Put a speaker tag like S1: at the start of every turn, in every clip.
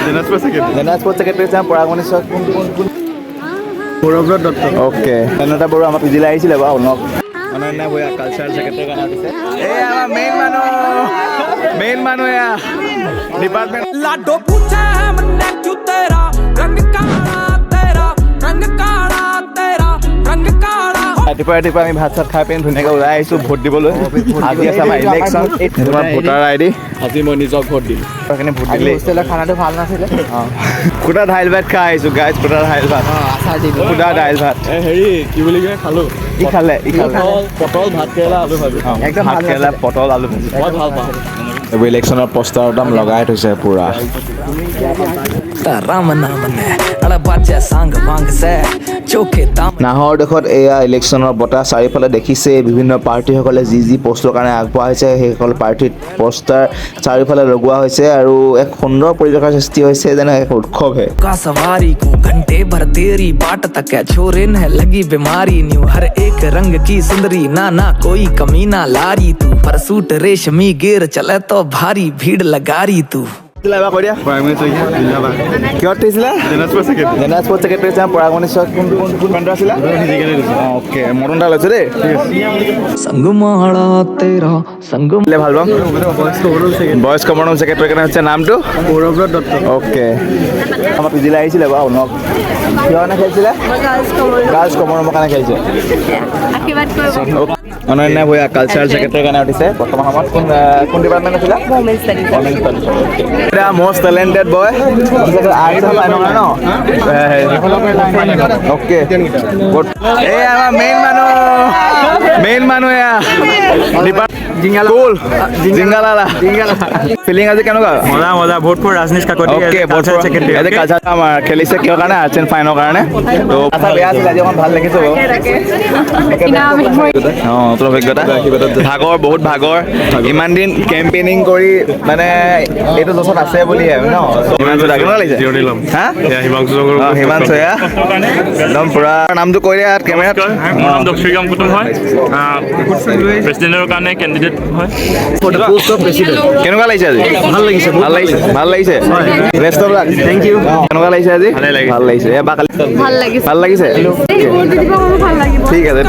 S1: general sports secretary Paragmoni ছয় কোন সৌৰভ্ৰত Dutta okay তেনেটা বাৰু আমাৰ পিজিলে আহিছিলে বাৰু অলপ অনন্যা ভূঞা কালচাৰেল ছেক্ৰেটাৰী কাৰণে দিছে এই আমাৰ মেইন মানুহ এয়া ডিপাৰ্টমেণ্ট
S2: लाडो पूछे है मन्ने क्यों तेरा रंग काला तेरा रंग काला तेरा रंग काला
S1: ৰাতিপুৱা আমি ভাত চাত খাই পিনি ধুনীয়াকৈ ওলাই আহিছোঁ ভোট দিবলৈ আজি আছে আমাৰ ইলেকশ্যন তোমাৰ ভোটাৰ আই ডি আজি মই নিজক ভোট দিলোঁ সেইকাৰণে ভোট দিলে হোষ্টেলৰ খানাটো ভাল নাছিলে সুদা দাইল ভাত খাই আহিছোঁ গাইজ সুদা দাইল ভাত সুদা দাইল ভাত
S3: হেৰি কি বুলি কয় খালো
S1: ই খালে
S3: পটল ভাত কেৰেলা আলু ভাজি
S1: একদম ভাত কেৰেলা পটল আলু ভাজি
S3: মই ভাল পাওঁ
S1: এইবোৰ ইলেকশ্যনৰ পষ্টাৰ একদম লগাই থৈছে পুৰা
S2: राम नाम ने अड़ बाजे सांग वांग से चोखे दाम
S1: নাহৰ দেশত এয়া ইলেকশ্যনৰ বঁটা চাৰিওফালে দেখিছে বিভিন্ন পাৰ্টীসকলে যি পষ্টৰ কাৰণে আগবঢ়াইছে সেইসকল পাৰ্টীত পষ্টাৰ চাৰিওফালে লগোৱা হৈছে আৰু এক সুন্দৰ পৰিৱেশৰ সৃষ্টি হৈছে যেনে এক উৎসৱহে
S2: का सवारी को घंटे भर तेरी बाट तक है छोरे ने लगी बीमारी न्यू हर एक रंग की सुंदरी ना ना कोई कमी ना लारी तू पर सूट रेशमी गेर चले तो भारी भीड़ लगा रही तू
S1: এবাৰ কৈ দিয়া কিহত দিছিলে জেনেৰেল স্পৰ্টছ ছেক্ৰেটাৰী পৰাগমণি ছয় কোন পেণ্টৰ আছিলে অ'কে মটন এটা লৈছোঁ দেই
S2: संगमाड़ा तेरा संग
S1: ভাল পাম বয়স কমন ছেক্ৰেটাৰী কাৰণে হৈছে নামটো
S3: সৌৰভ্ৰত দত্ত
S1: অ'কে আমাৰ পিজিলে আহিছিলে বাৰু অলপ কিহৰ কাৰণে খেলিছিলে গাৰ্লছ কমন ৰুমৰ কাৰণে খেলিছে অনন্যা ভূঞা কালচাৰেল ছেক্ৰেটাৰী কাৰণে উঠিছে বৰ্তমান সময়ত কোন ডিপাৰ্টমেণ্ট আছিলে এতিয়া মষ্ট টেলেণ্টেড বয় অ'কে এই আমাৰ মেইন মানুহ এয়া জিংগালালা ফিলিং আজি কেনেকুৱা
S3: মজা vote for Rajnish Kakati
S1: okay আজি কালচাৰ আমাৰ খেলিছে কিহৰ কাৰণে আৰ্টছ এণ্ড ফাইনৰ কাৰণে তো আচ্ছা বেয়া আছিল আজি অকণ ভাল দেখিছোঁ অঁ তোৰ অভিজ্ঞতা বহুত ভাগৰ ইমান দিন কেম্পেইনিং কৰি মানে এইটো জছত আছে বুলি হিমাংশু একদম পুৰা নামটো কৈ দিয়া কেমেৰাত
S4: শ্ৰীৰাম কুটুম হয় প্ৰেচিডেণ্টৰ কাৰণে কেণ্ডিডেট হয়
S1: কেনেকুৱা লাগিছে আজি ভাল লাগিছে best of luck thank you কেনেকুৱা লাগিছে আজি ভাল লাগিছে ভাল লাগিছে ঠিক আছে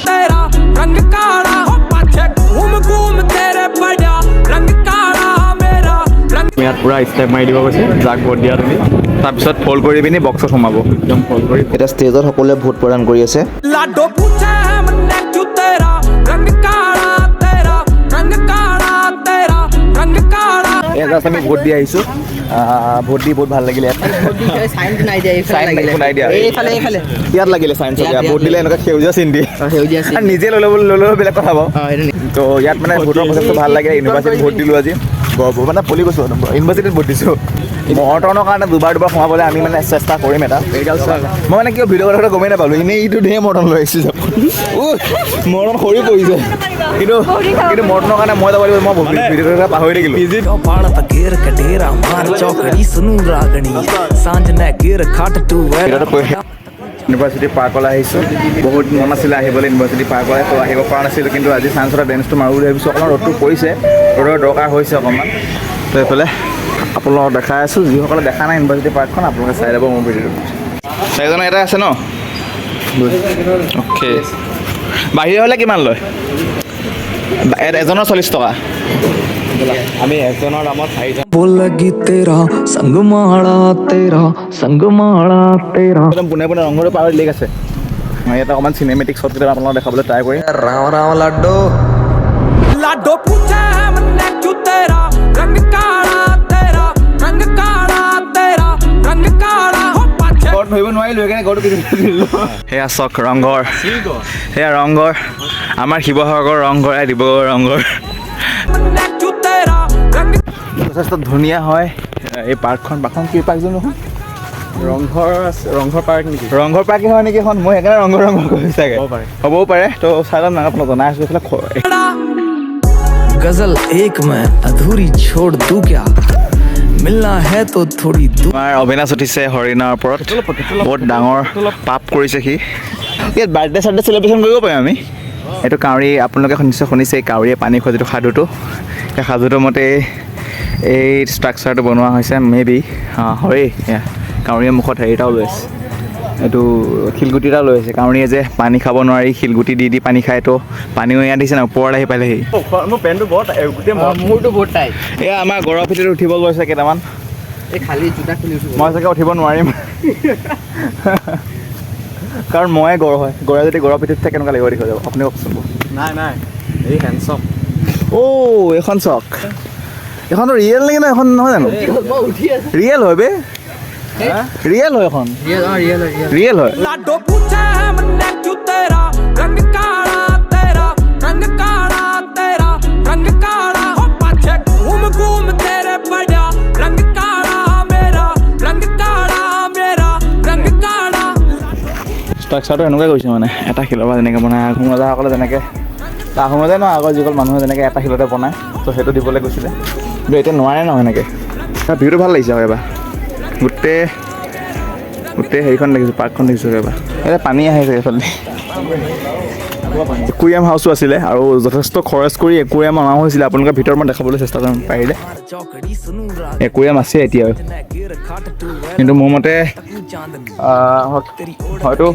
S2: तेरा रंग काला हो पाछे घूम घूम तेरे पड़ा रंग काला मेरा रंग
S3: ইয়াত পুৰা ষ্টেপ মাৰি দিব কৈছে যাক ভোট দিয়া তুমি
S1: তাৰপিছত ফ'ল্ড কৰি পিনি বক্সত সোমাব
S3: একদম ফল কৰি
S1: এতিয়া ষ্টেজত সকলোৱে ভোট প্ৰদান কৰি আছে
S2: लाडो पूछे है मन्ने क्यों तेरा रंग काला तेरा रंग काला तेरा रंग काला
S1: এয়া জাষ্ট আমি ভোট দি আহিছোঁ ভোট দি বহুত ভাল লাগিলে ইয়াত লাগিলে চাইন ভোট দিলে এনেকুৱা সেউজীয়া চিন দিয়ে আৰু নিজে লৈ ল'লেও বেলেগ কথা বাৰু তো ইয়াত মানে ভোটৰ প্ৰচেছটো ভাল লাগে ইউনিভাৰ্চিটিত ভোট দিলোঁ আজি মানে পলি গৈছোঁ ইউনিভাৰ্চিটিত ভোট দিছোঁ মৰ্টনৰ কাৰণে দুবাৰ সোমাবলৈ আমি মানে চেষ্টা কৰিম এটা মই মানে কিয় ভিডিঅ' কথা গমেই নাপালোঁ এনেই ইটো ধেৰ মৰ্টন লৈ আহিছোঁ মৰ্টন সৰি পৰিছে কিন্তু মৰ্টনৰ কাৰণে মই যাব লাগিব মই ভিডিঅ' কথা পাহৰি থাকিলোঁ
S2: पाड़ तकेर कटेरा मार चौकड़ी सुनू रागणी सांझ ने गिर खाट टू
S1: ইউনিভাৰ্চিটি পাৰ্কলৈ আহিছোঁ বহুত মন আছিলে আহিবলৈ ইউনিভাৰ্চিটি পাৰ্কলৈ তো আহিব পৰা নাছিলোঁ কিন্তু আজি চান্স এটা ডেন্সটো মাৰোঁ বুলি ভাবিছোঁ অকণমান ৰ'দটো পৰিছে ৰ'দৰ দৰকাৰ হৈছে অকণমান তো এইফালে আপোনালোকক দেখাই আছোঁ যিসকলে দেখা নাই ইউনিভাৰ্চিটি পাৰ্কখন আপোনালোকে চাই ল'ব মোৰ ভিডিঅ'টো চাৰিজনৰ এটা আছে ন অ'কে বাহিৰ হ'লে কিমান লয় এজনৰ 40 টকা আমি এজনৰ দামত 4জন
S2: बोलगी तेरा संगमाड़ा तेरा
S1: একদম পোনে পোনে ৰংঘৰৰ পাৰ লেক আছে মই এটা অকণমান চিনেমেটিক শ্বট কেইটা আপোনালোকক দেখাবলৈ ট্ৰাই কৰিম
S2: राम राम लाडो लाडो पूछे है मन्ने क्यों तेरा रंग काला तेरा रंग काला तेरा रंग काला हो पाछे
S1: ঘৰত ধৰিব নোৱাৰিলোঁ সেইকাৰণে ঘৰটো দিলোঁ সেয়া চক ৰংঘৰ সেয়া ৰংঘৰ আমাৰ শিৱসাগৰ ৰংঘৰ ডিব্ৰুগড় ৰংঘৰ
S2: मन्ने क्यों तेरा रंग
S1: যথেষ্ট ধুনীয়া হয় এই পাৰ্কখন কি পাৰ্ক জানো
S3: ৰংঘৰ পাৰ্ক নেকি
S1: ৰংঘৰ পাৰ্কে হয় নেকি এখন মই সেইকাৰণে ৰংঘৰ কৈছোঁ চাগে হ'বও পাৰে তো চাই ল'ম আপোনাক জনাই আছোঁ এইফালে
S2: गजल एक में अधूरी छोड़ दूं क्या मिलना है तो थोड़ी दूर
S1: আমাৰ অবিনাশ উঠিছে হৰিণাৰ ওপৰত বহুত ডাঙৰ পাপ কৰিছে সি ইয়াত বাৰ্থডে চাৰ্থডে চেলিব্ৰেশ্যন কৰিব পাৰিম আমি এইটো কাউৰী আপোনালোকে নিশ্চয় শুনিছে কাউৰীয়ে পানী খোৱা যিটো সাধুটো সেই সাধুটোৰ মতে এই ষ্ট্ৰাকচাৰটো বনোৱা হৈছে মেবি হয়েই কাউৰীয়ে মুখত হেৰি এটাও লৈ আছে এইটো শিলগুটি এটা লৈ আছে কাউৰীয়ে যে পানী খাব নোৱাৰি শিলগুটি দি পানী খায় তো পানীও ইয়াত দিছে না ওপৰত আহি পালেহি
S3: মোৰ পেণ্টটো বৰ গোটেই
S5: মোৰটো বহুত টাইট
S1: এয়া আমাৰ গড়ৰ ভিতৰত উঠিব গৈছে কেইটামান
S5: এই খালী জোতা খুলি উঠিব
S1: মই চাগে উঠিব নোৱাৰিম কাৰণ ময়ে গড় হয় গড়ে যদি গড়ৰ ভিতৰত থাকে কেনেকুৱা লাগিব দেখুৱাই যাব আপুনি কওকচোন
S3: নাই এই হেণ্ডছপ
S1: এইখন চক এইখনতো ৰিয়েল নেকি ন এখন নহয় জানো
S5: মই উঠি আছো
S1: ৰিয়েল হয় বে ৰিয়েল হয় এখন ৰিয়েল হয়
S2: लाडो पूछे है मन्ने क्यों तेरा रंग काला तेरा रंग काला हो पाछे घूम घूम तेरे पड़ा रंग काला मेरा रंग काला
S1: ষ্ট্ৰাকচাৰটো এনেকুৱাই কৰিছে মানে এটা শিলৰ পৰা যেনেকৈ বনায় আহোম ৰজাসকলে যেনেকৈ আহোম ৰজাই নহয় আগৰ যিসকল মানুহে যেনেকৈ এটা শিলতে বনায় তো সেইটো দিবলৈ গৈছিলে কিন্তু এতিয়া নোৱাৰে ন সেনেকৈ ভিউটো ভাল লাগিছে আৰু এবাৰ গোটেই হেৰিখন দেখিছোঁ পাৰ্কখন দেখিছোঁ এবাৰ এতিয়া পানী আহিছে এইফালে একুৰিয়াম হাউচো আছিলে আৰু যথেষ্ট খৰচ কৰি একুৰিয়াম অনা হৈছিলে আপোনালোকে ভিতৰত মই দেখাবলৈ চেষ্টা কৰিম পাৰিলে একুৰিয়াম আছে এতিয়া কিন্তু মোৰ মতে হয়তো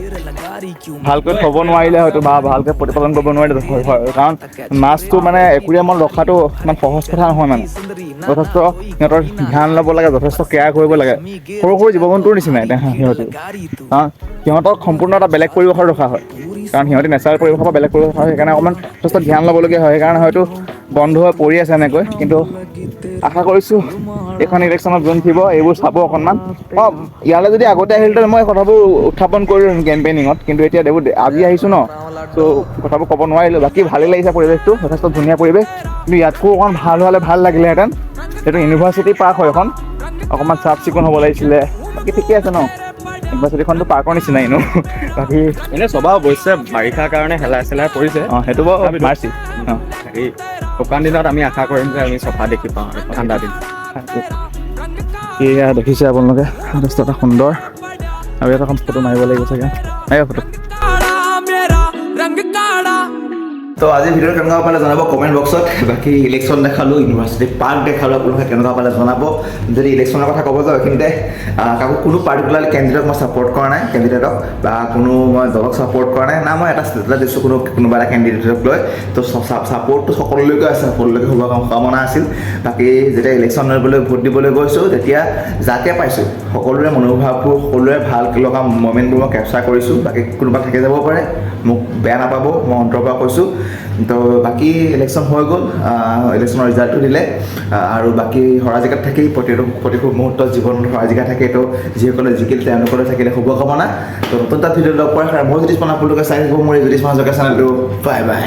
S1: ভালকৈ থ'ব নোৱাৰিলে হয়তো বা ভালকৈ প্ৰতিপালন কৰিব নোৱাৰিলে হয় কাৰণ মাছটো মানে একুৰিয়ামত ৰখাটো ইমান সহজ কথা নহয় মানে যথেষ্ট সিহঁতৰ ধ্যান ল'ব লাগে যথেষ্ট কেয়াৰ কৰিব লাগে সৰু সৰু জীৱ জন্তুৰ নিচিনাই এতিয়া সিহঁতে সিহঁতক সম্পূৰ্ণ এটা বেলেগ পৰিৱেশত ৰখা হয় কাৰণ সিহঁতে নেচাৰেল পৰিৱেশৰ পৰা বেলেগ পৰিৱেশ হয় সেইকাৰণে অকণমান যথেষ্ট ধ্যান ল'বলগীয়া হয় সেইকাৰণে হয়তো বন্ধ হৈ পৰি আছে এনেকৈ কিন্তু আশা কৰিছোঁ এইখন ইলেকশ্যনত যোন থিব এইবোৰ চাব অকণমান ইয়ালৈ যদি আগতে আহিলহেঁতেন মই কথাবোৰ উত্থাপন কৰিলোঁ কেম্পেইনিঙত কিন্তু এতিয়া এইবোৰ আজি আহিছোঁ ন ত' কথাবোৰ ক'ব নোৱাৰিলোঁ বাকী ভালেই লাগিছে পৰিৱেশটো যথেষ্ট ধুনীয়া পৰিৱেশ কিন্তু ইয়াতকৈ অকণমান ভাল হ'লে ভাল লাগিলেহেঁতেন সেইটো ইউনিভাৰ্চিটি পাৰ্ক হয় এখন অকণমান চাফ চিকুণ হ'ব লাগিছিলে বাকী ঠিকে আছে ন ইউনিভাৰ্চিটিখনতো পাৰ্কৰ নিচিনাই ন বাকী
S3: এনেই চবা অৱশ্যে বাৰিষাৰ কাৰণে হেলাই চেলাই পৰিছে
S1: সেইটো বাৰু মাৰ্চি
S3: হেৰি শুকান দিনত আমি আশা কৰিম যে আমি চফা দেখি পাওঁ আৰু ঠাণ্ডা দিন
S1: এয়া দেখিছে আপোনালোকে যথেষ্ট এটা সুন্দৰ আৰু ইয়াত এখন ফটো মাৰিব লাগিব চাগে ফটো তো আজি ভিডিঅ'টো কেনেকুৱা পালে জনাব কমেণ্ট বক্সত বাকী ইলেকশ্যন দেখালোঁ ইউনিভাৰ্চিটি পাৰ্ক দেখালোঁ আপোনালোকে কেনেকুৱা পালে জনাব যদি ইলেকশ্যনৰ কথা ক'ব যাওঁ এইখিনিতে কাকো কোনো পাৰ্টিকুলাৰ কেণ্ডিডেটক মই ছাপৰ্ট কৰা নাই কেণ্ডিডেটক বা কোনো মই দলক ছাপৰ্ট কৰা নাই না মই এটা ষ্টেটমেণ্ট দিছোঁ কোনোবা এটা কেণ্ডিডেটক লৈ তো ছাপৰ্টটো সকলোলৈকে আছে সকলোলৈকে শুভকামনা আছিল বাকী যেতিয়া ইলেকশ্যন কৰিবলৈ ভোট দিবলৈ গৈছোঁ তেতিয়া যাকে পাইছোঁ সকলোৰে মনোভাৱবোৰ সকলোৰে ভাল লগা মমেণ্টবোৰ মই কেপচাৰ কৰিছোঁ বাকী কোনোবা থাকি যাব পাৰে মোক বেয়া নাপাব মই অন্তৰৰ পৰা কৈছোঁ তো বাকী ইলেকশ্যন হৈ গ'ল ইলেকশ্যনৰ ৰিজাল্টটো দিলে আৰু বাকী হৰাজিকাত থাকি প্ৰতিটো মুহূৰ্তত জীৱনত হৰাজিকা থাকে তো যিসকলে জিকিল তেওঁলোকলৈ থাকিলে শুভকামনা তো নতুন এটা ভিডিঅ' লগ পোৱাৰ মই যদি আপোনালোকে চাই থাকিব মোৰ যদি চেনেলটো বাই বাই